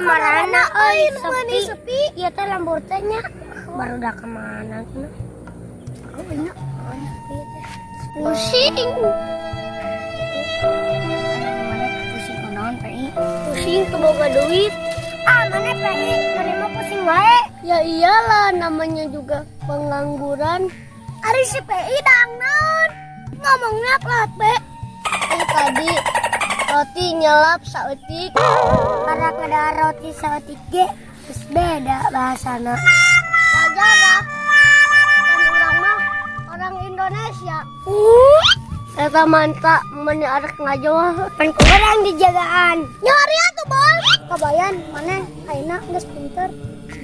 kamarana sepi. Iya teh lembur teh nya. Baru dah kemana cenah. Oh nya. Pusing. Pusing kunaon PI? Pusing teu boga duit. Mana PI? Mana mah pusing wae. Ya iyalah namanya juga pengangguran. Ari si PI dang naon? Ngomongnya pelat be. Tadi roti nyelap saeutik. Karena kada roti saeutik ge geus beda bahasana. Wajar lah. Kan urang mah orang Indonesia. Eta manta mun arek ngajawa pan kurang dijagaan. Nyari atuh bos. Kabayan maneh ayeuna geus pinter.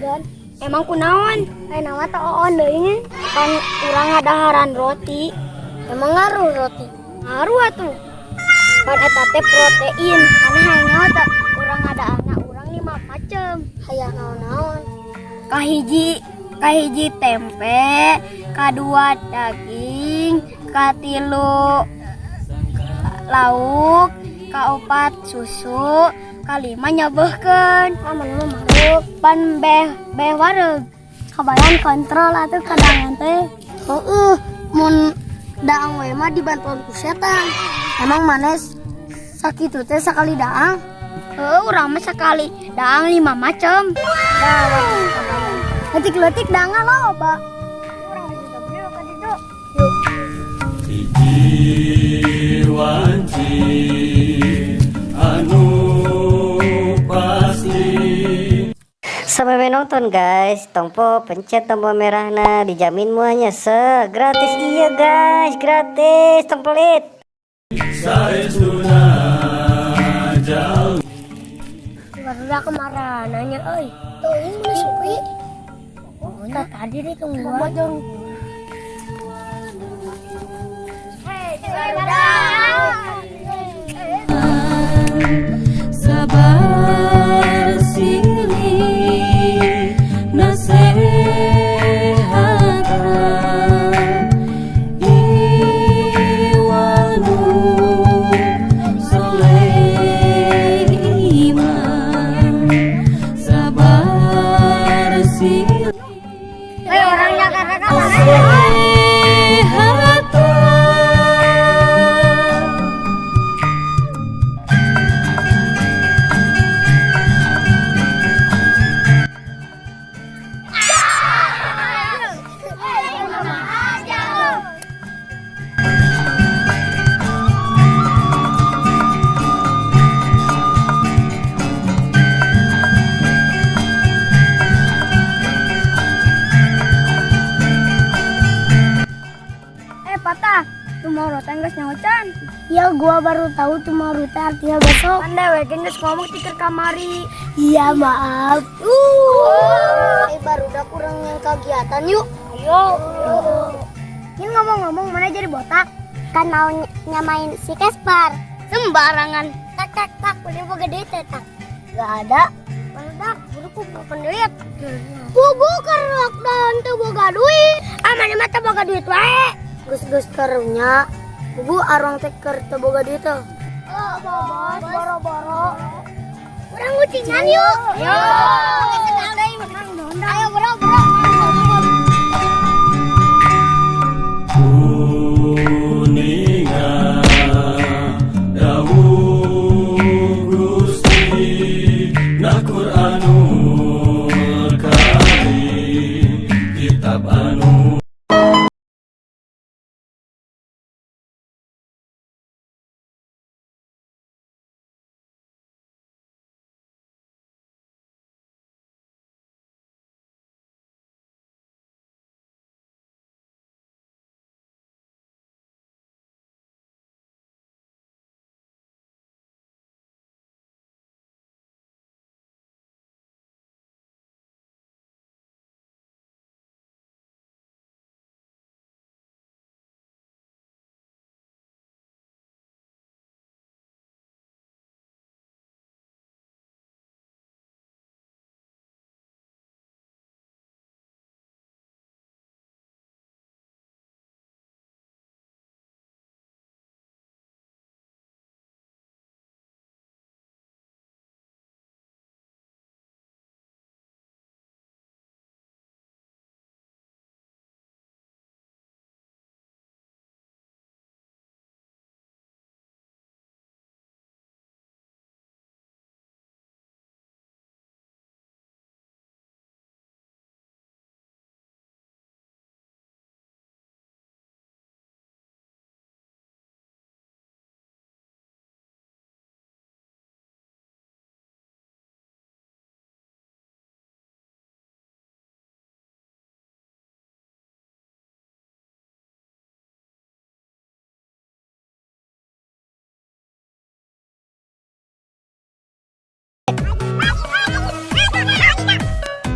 Dan emang kunaon? Ayeuna mah teh oon deui kan urang ngadaharan roti. Emang ngaruh roti? Ngaruh atuh. Pan eta teh protein. Aneh hayang naon teh? Urang ngadaana urang 5 macem. Hayang naon-naon? Kahiji tempe, kadua daging, katilu lauk, kaopat susu, kalima nyabeuhkeun. Mana mah maruk. Pan beh wareg. Kabayan kontrol atuh kadangan teh. Heueuh, mun daang we mah dibantuan ku setan. Emang manes sakitu teh sakali daang? Heueuh, urang mah sakali daang 5 macem. Letik-letik daangna loba. Urang juga bener ka ditu. Hiji wanci anu pasti. Sampai nonton guys, tompo pencet tombol merahna, dijamin muanya gratis. Iya guys, gratis tempelit. Saestuna jauh. Barudak kemana nanya euy. Tuh ini sepi. Oh, tadi deh tungguan. Sabar silih nasehatan iwanu soleh iman. Sabar silih Orang Jakarta kan patah. Tomorrow teh geus nyahocan. Ya gua baru tahu tomorrow teh artinya besok. Pandai we geus ngomong tikir kamari. Iya maaf. Baru udah kurang yang kegiatan yuk. Ayo. Ini ngomong-ngomong mana jadi botak? Kan mau nyamain si Casper. Sembarangan. Tak udah boga duit tak. Gak ada. Barudak buru kumpulkan duit. Bubu kan lockdown tuh boga duit. Mana mah teh boga duit wae. Gus karunya bubu arwang teker teu boga duit teh. Oh, bos, boro-boro. Urang ngucingan yuk. Ayo. Ayo, bro.